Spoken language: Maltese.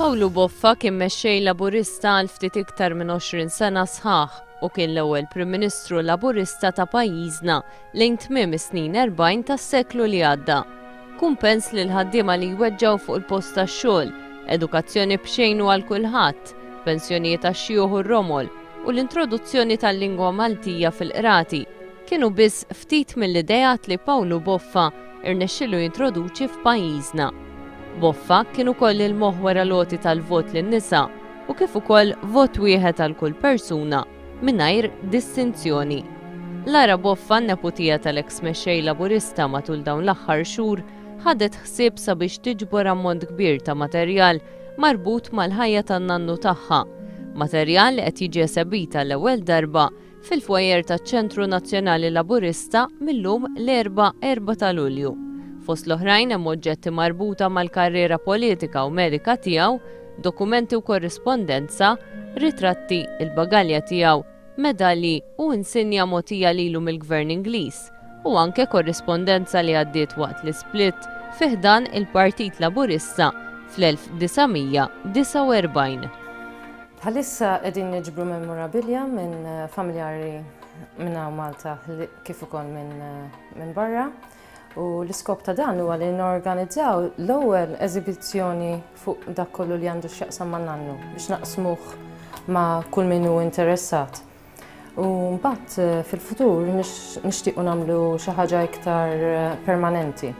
Paolo Boffa kien mexxej Laburista għal ftit iktar minn 20 sena sħaħ u kien l-ewwel Prim Ministru Laburista ta' pajjiżna lejn tmiem is-snin 40 tas-seklu li għadda. Kumpens lil ħaddiema li jweġġgħu fuq il-post tax-xogħol, edukazzjoni b'xejn u għal kulħadd, pensjonijiet għax-xjuħ u r-romol u l-introduzzjoni tal-lingwa Maltija fil-qrati kienu biss ftit mill-idejat li Paolo Boffa irnexxielu jintroduċi f'pajjiżna. Boffa kien ukoll il-moħħ loti tal-vot lin-nisa u kif ukoll vot wieħed għal kull persuna mingħajr distinzjoni. Lara Boffa, neputija tal-eks mexxej Laburista matul dawn l-aħħar xhur, ħadet ħsieb sabiex tiġbor ammont kbir ta' materjal marbut mal-ħajja tan-nannu tagħha. Materjal li qed jiġi esebita l-ewwel darba fil-fwajer taċ-Ċentru Nazzjonali Laburista millum l-4 ta' Lulju. Fost l-oħrajn hemm oġġetti marbuta mal-karriera politika u medika tiegħu, dokumenti u korrispondenza, ritratti, il-bagalja tiegħu, medalji u insinja mogħtija lilu mill-Gvern Ingliż u anke korrispondenza li għaddiet waqt l-isplit fih dan il-Partit Laburista fl-1949. Bħalissa qegħdin niġbru memorabilia minn familjari minn Malta kif ukoll minn barra. U l-iskop ta' dan huwa li norganizzaw l-ewwel eżibizzjoni fuq dak kollu li għandu x'jaqsam man-nannu biex naqsmuh ma' kull min hu interessat. U mbagħad fil-futur nixtiequ nagħmlu xi ħaġa iktar permanenti.